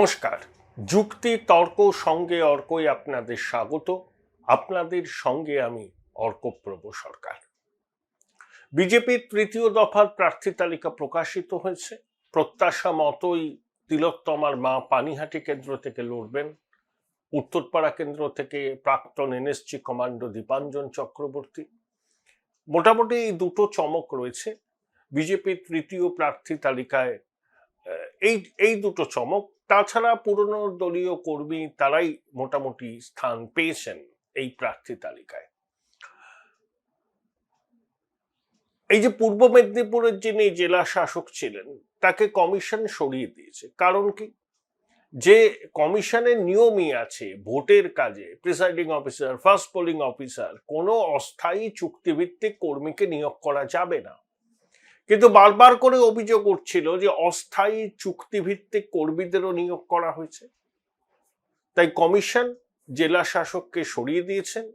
নমস্কার। যুক্তি তর্ক সঙ্গে অর্কই আপনাদের স্বাগত। আপনাদের সঙ্গে আমি অর্কপ্রভ সরকার। বিজেপির তৃতীয় দফার প্রার্থী তালিকা প্রকাশিত হয়েছে। প্রত্যাশা মতোই তিলোত্তমার মা পানিহাটি কেন্দ্র থেকে লড়বেন। উত্তরপাড়া কেন্দ্র থেকে প্রাক্তন এনএসজি কমান্ডো দীপাঞ্জন চক্রবর্তী। মোটামুটি এই দুটো চমক রয়েছে বিজেপির তৃতীয় প্রার্থী তালিকায়। এই দুটো চমক। তাছাড়া পুরনো দলীয় কর্মী তারাই মোটামুটি স্থান পেয়েছেন এই প্রার্থী তালিকায়। এই যে পূর্ব মেদিনীপুরের যিনি জেলা শাসক ছিলেন তাকে কমিশন সরিয়ে দিয়েছে। কারণ কি? যে কমিশনের নিয়মই আছে ভোটের কাজে presiding officer, first polling officer, কোনো অস্থায়ী চুক্তিভিত্তিক কর্মীকে নিয়োগ করা যাবে না। কিন্তু বারবার করে অভিযোগ উঠছিল যে অস্থায়ী চুক্তিভিত্তিক কর্মীদেরও নিয়োগ করা হয়েছে। তাই কমিশন জেলা শাসককে সরিয়ে দিয়েছেন।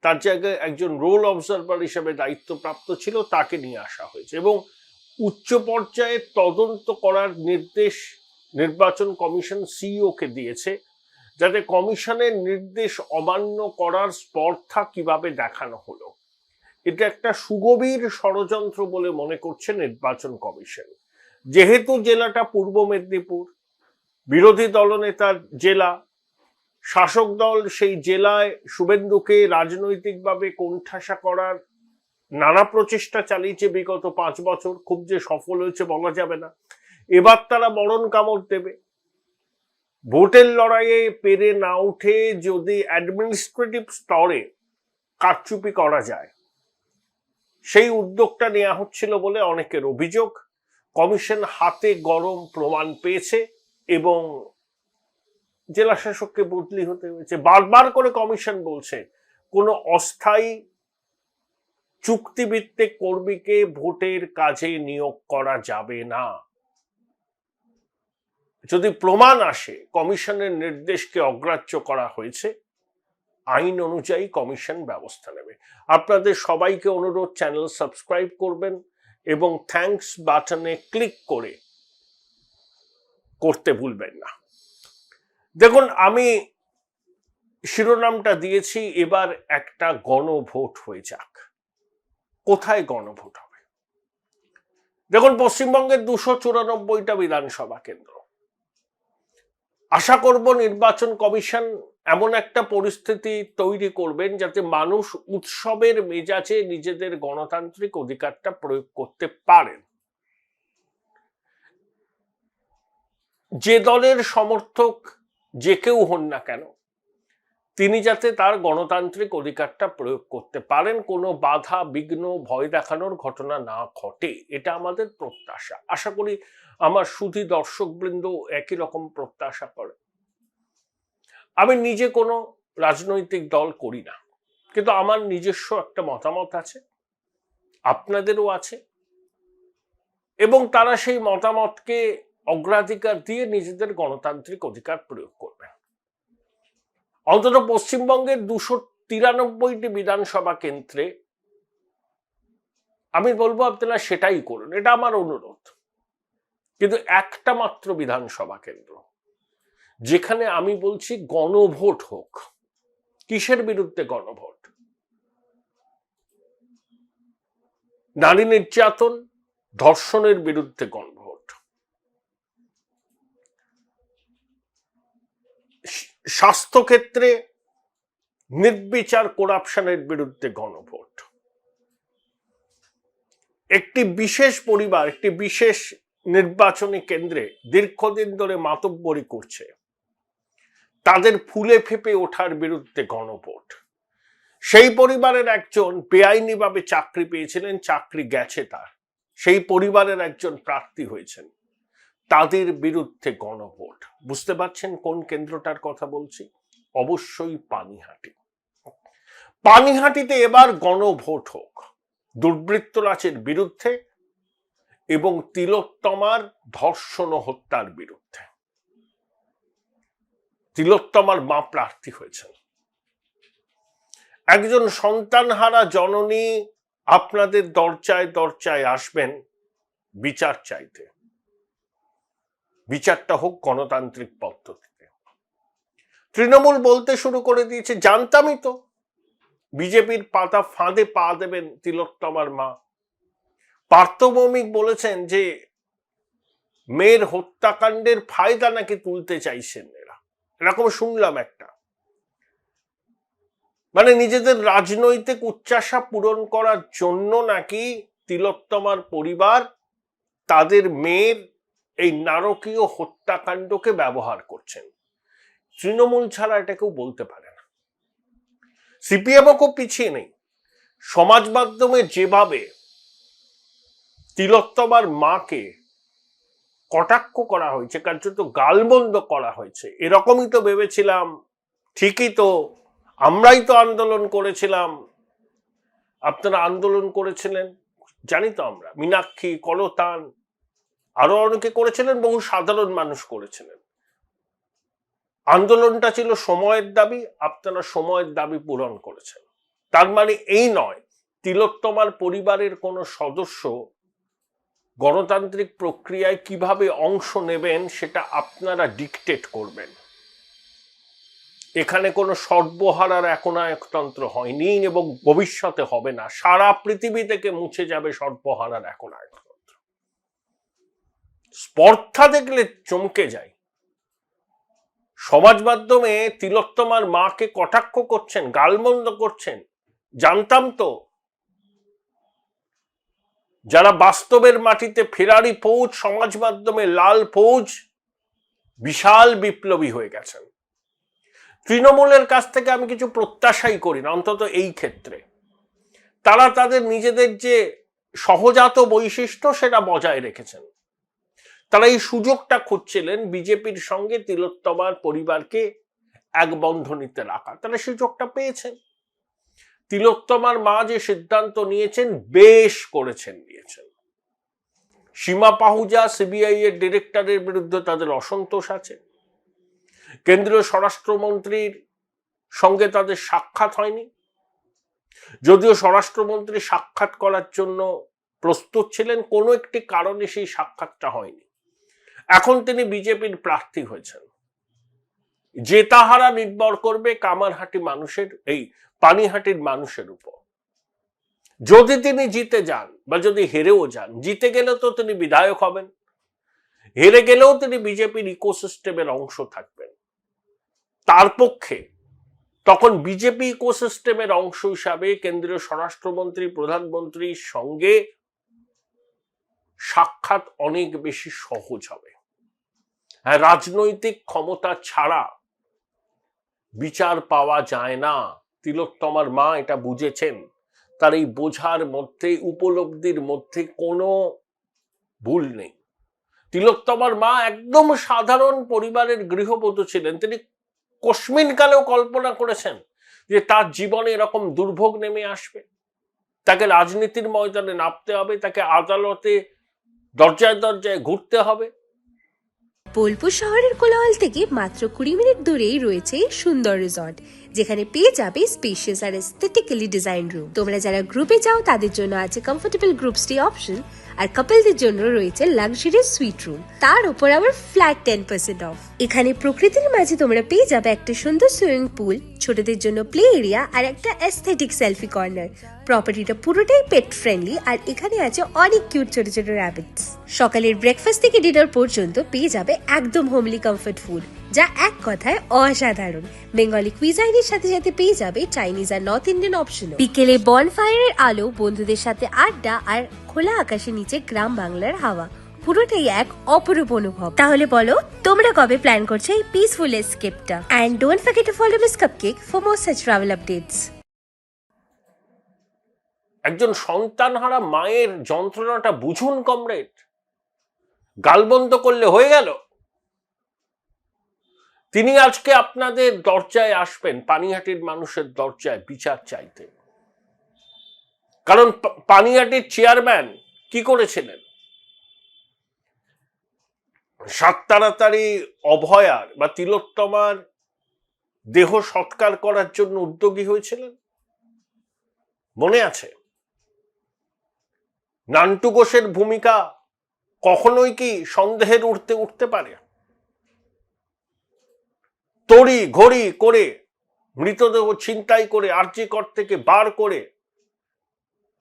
তার জায়গায় একজন রোল অবজারভার হিসেবে দায়িত্বপ্রাপ্ত ছিল, তাকে নিয়ে আসা হয়েছে এবং উচ্চ পর্যায়ে তদন্ত করার নির্দেশ নির্বাচন কমিশন সিইওকে দিয়েছে, যাতে কমিশনের নির্দেশ অমান্য করার স্পর্ধা কিভাবে দেখানো হলো। এটা একটা সুগভীর ষড়যন্ত্র বলে মনে করছে নির্বাচন কমিশন। যেহেতু জেলাটা পূর্ব মেদিনীপুর, বিরোধী দলনেতার জেলা, শাসক দল সেই জেলায় শুভেন্দুকে রাজনৈতিকভাবে কোণঠাসা করার নানা প্রচেষ্টা চালিয়েছে বিগত 5 বছর। খুব যে সফল হয়েছে বলা যাবে না। এবার তারা মরণ কামড় দেবে। ভোটের লড়াইয়ে পেরে না উঠে যদি অ্যাডমিনিস্ট্রেটিভ স্তরে কারচুপি করা যায়, সেই উদ্যোগটা নেওয়া হচ্ছিল বলে অনেকের অভিযোগ। কমিশন হাতে গরম প্রমাণ পেয়েছে এবং জেলা শাসককে বদলি হতে হয়েছে। বারবার করে কমিশন বলছে কোনো অস্থায়ী চুক্তিভিত্তিক কর্মীকে ভোটের কাজে নিয়োগ করা যাবে না। যদি প্রমাণ আসে কমিশনের নির্দেশকে অগ্রাহ্য করা হয়েছে, আইন অনুযায়ী কমিশন ব্যবস্থা নেবে। আপনাদের সবাইকে অনুরোধ, চ্যানেল সাবস্ক্রাইব করবেন এবং থ্যাঙ্কস বাটনে ক্লিক করতে ভুলবেন না। দেখুন, আমি শিরোনামটা দিয়েছি এবার একটা গণভোট হয়ে যাক। কোথায় গণভোট হবে? দেখুন, পশ্চিমবঙ্গের 294টা বিধানসভা কেন্দ্র। আশা করব নির্বাচন কমিশন এমন একটা পরিস্থিতি তৈরি করবেন যাতে মানুষ উৎসবের মেজাজে নিজেদের গণতান্ত্রিক অধিকারটা প্রয়োগ করতে পারেন। যে দলের সমর্থক যে কেউ হন না কেন, তিনি যাতে তার গণতান্ত্রিক অধিকারটা প্রয়োগ করতে পারেন, কোনো বাধা বিঘ্ন ভয় দেখানোর ঘটনা না ঘটে, এটা আমাদের প্রত্যাশা। আশা করি আমার সুধী দর্শকবৃন্দ একই রকম প্রত্যাশা করে। আমি নিজে কোনো রাজনৈতিক দল করি না, কিন্তু আমার নিজস্ব একটা মতামত আছে, আপনাদেরও আছে, এবং তারা সেই মতামতকে অগ্রাধিকার দিয়ে নিজেদের গণতান্ত্রিক অধিকার প্রয়োগ করবেন। অন্তত পশ্চিমবঙ্গের 293টি বিধানসভা কেন্দ্রে আমি বলবো আপনারা সেটাই করুন, এটা আমার অনুরোধ। কিন্তু একটা মাত্র বিধানসভা কেন্দ্র যেখানে আমি বলছি গণভোট হোক। কিসের বিরুদ্ধে গণভোট? নারী নির্যাতন, ধর্ষণের বিরুদ্ধে গণভোট, স্বাস্থ্যক্ষেত্রে নির্বিচার করাপশনের বিরুদ্ধে গণভোট, একটি বিশেষ পরিবার একটি বিশেষ নির্বাচনী কেন্দ্রে দীর্ঘদিন ধরে মাতব্বরি করছে, তাদের ফুলে ফেপে ওঠার বিরুদ্ধে গণভোট। সেই পরিবারের একজন বেআইনিভাবে চাকরি পেয়েছিলেন, চাকরি গেছে তার, সেই পরিবারের একজন প্রার্থী হয়েছেন, তাদের বিরুদ্ধে গণভোট। বুঝতে পারছেন কোন কেন্দ্রটার কথা বলছি? অবশ্যই পানিহাটি। পানিহাটিতে এবার গণভোট হোক দুর্বৃত্তরাজের বিরুদ্ধে এবং তিলোত্তমার ধর্ষণ ও হত্যার বিরুদ্ধে। তিলোত্তমার মা প্রার্থী হয়েছেন। একজন সন্তানহারা জননী আপনাদের দরজায় দরজায় আসবেন বিচার চাইতে। বিচারটা হোক গণতান্ত্রিক পদ্ধতিতে। তৃণমূল বলতে শুরু করে দিয়েছে, জানতামই তো বিজেপির পাতা ফাঁদে পা দেবেন তিলোত্তমার মা। পার্থ ভৌমিক বলেছেন যে মেয়ের হত্যাকাণ্ডের ফায়দা নাকি তুলতে চাইছেন এরা, এরকম শুনলাম একটা, মানে নিজেদের রাজনৈতিক উচ্চাশা পূরণ করার জন্য নাকি তিলোত্তমার পরিবার তাদের মেয়ের এই নারকীয় হত্যাকাণ্ডকে ব্যবহার করছেন। তৃণমূল ছাড়া এটা কেউ বলতে পারে না। সিপিএমও খুব পিছিয়ে নেই। সমাজ মাধ্যমে যেভাবে তিলোত্তমার মাকে কটাক্ষ করা হয়েছে, কার্যত গালমন্দ করা হয়েছে, এরকমই তো ভেবেছিলাম, ঠিকই তো, আমরাই তো আন্দোলন করেছিলাম। আপনারা আন্দোলন করেছিলেন জানি তো আমরা, মীনাক্ষী, কলতান, আরো অনেকে করেছিলেন, বহু সাধারণ মানুষ করেছিলেন। আন্দোলনটা ছিল সময়ের দাবি, আপনারা সময়ের দাবি পূরণ করেছেন। তার মানে এই নয় তিলোত্তমার পরিবারের কোনো সদস্য গণতান্ত্রিক প্রক্রিয়ায় কিভাবে অংশ নেবেন সেটা আপনারা ডিকটেট করবেন। এখানে কোনো সর্বহারার একনায়কতন্ত্র হয়নি এবং ভবিষ্যতে হবে না। সারা পৃথিবী থেকে মুছে যাবে সর্বহারার একনায়কতন্ত্র। স্পর্ধা দেখলে চমকে যায়। সমাজ মাধ্যমে তিলোত্তমার মাকে কটাক্ষ করছেন, গালমন্দ করছেন, জানতাম তো। যারা বাস্তবের মাটিতে ফেরারি ফৌজ, সমাজ মাধ্যমে লাল ফৌজ, বিশাল বিপ্লবী হয়ে গেছেন। তৃণমূলের কাছ থেকে আমি কিছু প্রত্যাশাই করি না, অন্তত এই ক্ষেত্রে। তারা তাদের নিজেদের যে সহজাত বৈশিষ্ট্য সেটা বজায় রেখেছেন। তারা এই সুযোগটা খুঁজছিলেন বিজেপির সঙ্গে তিলোত্তমার পরিবারকে এক বন্ধনীতে রাখা। তারা সুযোগটা পেয়েছেন। তিলোত্তমার মা যে সিদ্ধান্ত নিয়েছেন, বেশ করেছেন নিয়েছেন। সীমা পাহুজা সিবিআই এর ডিরেক্টরের বিরুদ্ধে তাদের অসন্তোষ আছে। কেন্দ্রীয় স্বরাষ্ট্রমন্ত্রীর সঙ্গে তাদের সাক্ষাৎ হয়নি, যদিও স্বরাষ্ট্রমন্ত্রী সাক্ষাৎ করার জন্য প্রস্তুত ছিলেন, কোনো একটি কারণে সেই সাক্ষাৎটা হয়নি। এখন তিনি বিজেপির প্রার্থী হয়েছেন। জেতাহারা নির্ভর করবে কামারহাটি মানুষের, এই পানিহাটির মানুষের উপর। যদি তিনি জিতে যান বা যদি হেরেও যান, জিতে গেলে তো তিনি বিধায়ক হবেন, হেরে গেলেও তিনি বিজেপির ইকোসিস্টেমের অংশ থাকবেন। তার পক্ষে তখন বিজেপি ইকোসিস্টেমের অংশ হিসাবে কেন্দ্রীয় স্বরাষ্ট্রমন্ত্রী, প্রধানমন্ত্রীর সঙ্গে সাক্ষাৎ অনেক বেশি সহজ হবে। হ্যাঁ, রাজনৈতিক ক্ষমতা ছাড়া বিচার পাওয়া যায় না। তিলোত্তমার মা এটা বুঝেছেন। তার এই বোঝার মধ্যে, উপলব্ধির মধ্যে কোনো ভুল নেই। তিলোত্তমার মা একদম সাধারণ পরিবারের গৃহবধূ ছিলেন। তিনি কস্মিনকালেও কল্পনা করেছেন যে তার জীবনে এরকম দুর্ভোগ নেমে আসবে, তাকে রাজনীতির ময়দানে নামতে হবে, তাকে আদালতে দরজায় দরজায় ঘুরতে হবে। বোলপুর শহরের কোলাহল থেকে মাত্র 20 মিনিট দূরেই রয়েছে সুন্দর রিসর্ট, যেখানে পেয়ে যাবে স্পেশিয়াস আর এস্থেটিক্যালি ডিজাইন রুম। তোমরা যারা গ্রুপে যাও তাদের জন্য আছে কমফোর্টেবল গ্রুপ স্টে অপশন, আর কাপলদের জন্য রয়েছে লাক্সারিয়াস সুইট রুম, তার উপর আবার ফ্ল্যাট 10% অফ। এখানে প্রকৃতির মাঝে তোমরা পেয়ে যাবে একটা সুন্দর সুইমিং পুল, ছোটদের জন্য প্লে এরিয়া আর একটা এস্থেটিক সেলফি কর্নার। প্রপার্টিটা পুরোটাই পেট ফ্রেন্ডলি, আর এখানে আছে অনেক কিউট ছোট ছোট র্যাবিটস। সকালের ব্রেকফাস্ট থেকে ডিনার পর্যন্ত পেয়ে যাবে একদম হোমলি কমফর্ট ফুড, যা এক কথায় অসাধারণ। বেঙ্গলি কুইজাইনের সাথে সাথে পেয়ে যাবে চাইনিজ আর নর্থ ইন্ডিয়ান অপশন। বিকেলে বনফায়ারের আলো, বন্ধুদের সাথে আড্ডা আর খোলা আকাশের নিচে গ্রাম বাংলার হাওয়া, পুরোটাই এক অপরূপ অনুভব। তাহলে বলো তোমরা কবে প্ল্যান করছো এই পিসফুল এসকেপটা? And don't forget to follow miss cupcake for more such travel updates. একজন সন্তানহারা মায়ের যন্ত্রণাটা বুঝুন কমরেড। গালবন্ধ করলে হয়ে গেল? তিনি আজকে আপনাদের দরজায় আসবেন, পানিহাটির মানুষের দরজায় বিচার চাইতে। কারণ পানিহাটির চেয়ারম্যান কি করেছিলেন? সাত তাড়াতাড়ি অভয়ার বা তিলোত্তমার দেহ সৎকার করার জন্য উদ্যোগী হয়েছিলেন, মনে আছে? নান্টু ঘোষের ভূমিকা কখনোই কি সন্দেহের উঠতে উঠতে পারে? তড়ি ঘড়ি করে মৃতদেহ ছিনতাই করে আরজি কর থেকে বার করে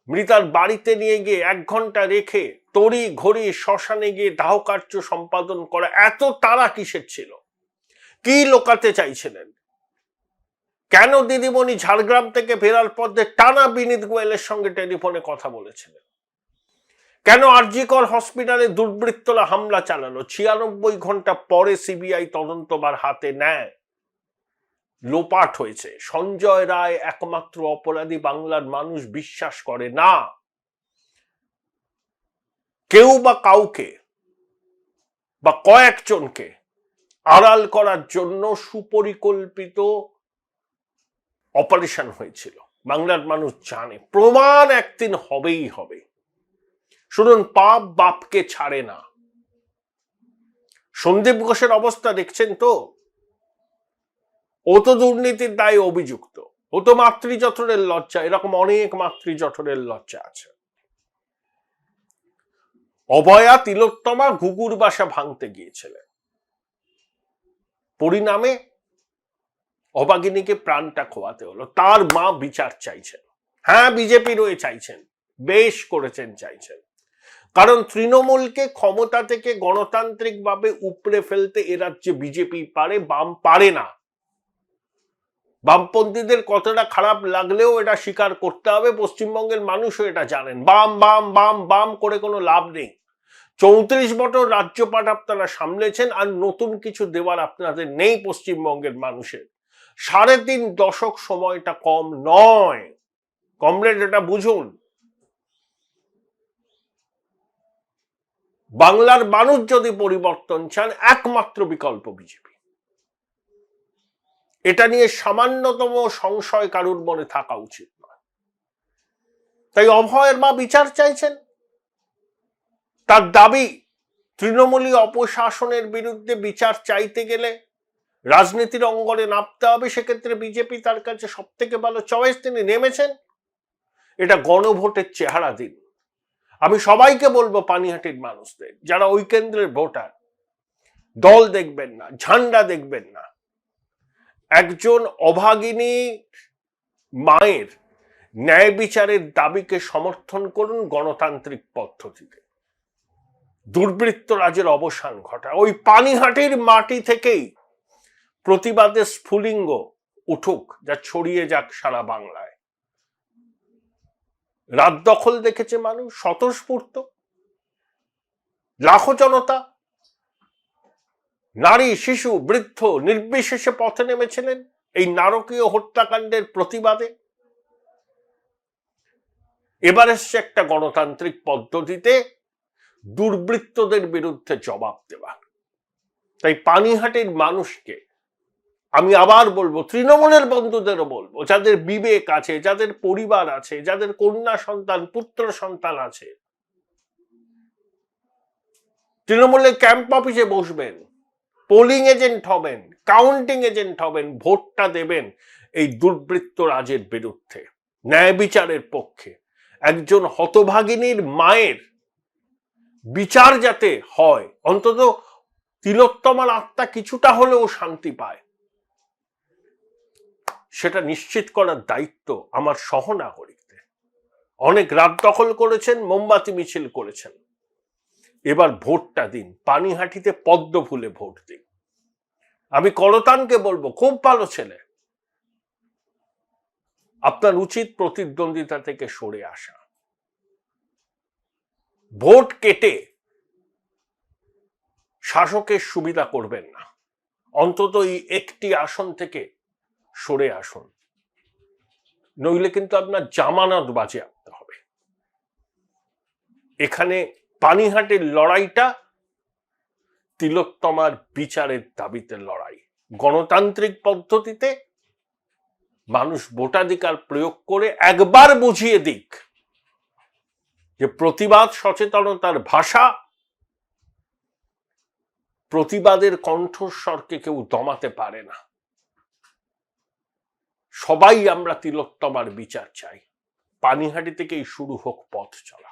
মৃতার বাড়িতে নিয়ে গিয়ে 1 ঘন্টা রেখে তড়ি ঘড়ি শ্মশানে গিয়ে দাহ কার্য সম্পাদন করা, এত তাড়া কিসের ছিল? কি লোকাতে চাইছিলেন? কেন দিদিমণি ঝাড়গ্রাম থেকে ফেরার পথে টানা বিনীত গোয়েলের সঙ্গে টেলিফোনে কথা বলেছিলেন? কেন আরজি কর হসপিটালে দুর্বৃত্তরা হামলা চালালো? 96 ঘন্টা পরে সিবিআই তদন্তভার হাতে নেয়। লোপাট হয়েছে। সঞ্জয় রায় একমাত্র অপরাধী বাংলার মানুষ বিশ্বাস করে না। কেউ বা কাউকে বা কয়েকজনকে আড়াল করার জন্য সুপরিকল্পিত অপারেশন হয়েছিল। বাংলার মানুষ জানে প্রমাণ একদিন হবেই হবে। শুনুন, পাপ বাপকে ছাড়ে না। সন্দীপ ঘোষের অবস্থা দেখছেন তো? ও তো দুর্নীতির দায়ে অভিযুক্ত। ও তো মাতৃজঠরের লজ্জা। এরকম অনেক মাতৃজঠরের লজ্জা আছে। অভয়া তিলোত্তমা ঘুঘুর বাসা ভাঙতে গিয়েছিলেন, পরিণামে অভাগিনীকে প্রাণটা খোয়াতে হলো। তার মা বিচার চাইছেন। হ্যাঁ, বিজেপি রয়ে চাইছেন, বেশ করেছেন চাইছেন, কারণ তৃণমূলকে ক্ষমতা থেকে গণতান্ত্রিক ভাবে উপড়ে ফেলতে এ রাজ্যে বিজেপি পারে, বাম পারে না। বামপন্থীদের কতটা খারাপ লাগলেও এটা স্বীকার করতে হবে। পশ্চিমবঙ্গের মানুষও এটা জানেন। বাম বাম বাম বাম করে কোনো লাভ নেই। 34 বছর রাজ্যপাট আপনারা সামলেছেন, আর নতুন কিছু দেওয়ার আপনাদের নেই পশ্চিমবঙ্গের মানুষের। 3.5 দশক সময়টা কম নয়। কমরেড, এটা বুঝুন। বাংলার মানুষ যদি পরিবর্তন চান, একমাত্র বিকল্প বিজেপি। এটা নিয়ে সামান্যতম সংশয় কারুর মনে থাকা উচিত নয়। তাই অভয়ের মা বিচার চাইছেন। তার দাবি, তৃণমূলী অপশাসনের বিরুদ্ধে বিচার চাইতে গেলে রাজনীতির অঙ্গনে নামতে হবে। সেক্ষেত্রে বিজেপি তার কাছে সব থেকে ভালো চয়েস। তিনি নেমেছেন। এটা গণভোটের চেহারা দিন। আমি সবাইকে বলবো, পানিহাটির মানুষদের, যারা ওই কেন্দ্রের ভোটার, দল দেখবেন না, ঝান্ডা দেখবেন না। একজন অভাগিনী মায়ের ন্যায় বিচারের দাবিকে সমর্থন করুন গণতান্ত্রিক পদ্ধতিতে। দুর্বৃত্ত রাজের অবসান ঘটায়। ওই পানিহাটির মাটি থেকেই প্রতিবাদের স্ফুলিঙ্গ উঠুক, যা ছড়িয়ে যাক সারা বাংলায়। রাত দখল দেখেছে মানুষ, স্বতঃস্ফূর্ত লাখো জনতা, নারী শিশু বৃদ্ধ নির্বিশেষে পথে নেমেছিলেন এই নারকীয় হত্যাকাণ্ডের প্রতিবাদে। এবার এসছে একটা গণতান্ত্রিক পদ্ধতিতে দুর্বৃত্তদের বিরুদ্ধে জবাব দেওয়া। তাই পানিহাটির মানুষকে আমি আবার বলবো, তৃণমূলের বন্ধুদেরও বলবো, যাদের বিবেক আছে, যাদের পরিবার আছে, যাদের কন্যা সন্তান পুত্র সন্তান আছে, তৃণমূলের ক্যাম্প অফিসে বসবেন, পোলিং এজেন্ট হবেন, কাউন্টিং এজেন্ট হবেন, ভোটটা দেবেন এই দুর্বৃত্ত রাজের বিরুদ্ধে, ন্যায় বিচারের পক্ষে। একজন হতভাগিনীর মায়ের বিচার যাতে হয়, অন্তত তিলোত্তমার আত্মা কিছুটা হলেও শান্তি পায়, সেটা নিশ্চিত করার দায়িত্ব আমার সহনাগরিকদের। অনেক রাত দখল করেছেন, মোমবাতি মিছিল করেছেন, এবার ভোটটা দিন। পানিহাটিতে পদ্ম ফুলে ভোট দিন। আমি করতানকে বলবো, খুব ভালো ছেলে, আপনার উচিত প্রতিদ্বন্দ্বিতা থেকে সরে আসা। ভোট কেটে শাসকের সুবিধা করবেন না। অন্তত এই একটি আসন থেকে সরে আসুন, নইলে কিন্তু আপনার জামানত বাজেয়াপ্ত হবে। এখানে পানিহাটির লড়াইটা তিলোত্তমার বিচারের দাবিতে লড়াই। গণতান্ত্রিক পদ্ধতিতে মানুষ ভোটাধিকার প্রয়োগ করে একবার বুঝিয়ে দিক যে প্রতিবাদ সচেতনতার ভাষা, প্রতিবাদের কণ্ঠস্বরকে কেউ দমাতে পারে না। সবাই আমরা তিলোত্তমার বিচার চাই। পানিহাটি থেকেই শুরু হোক পথ চলা।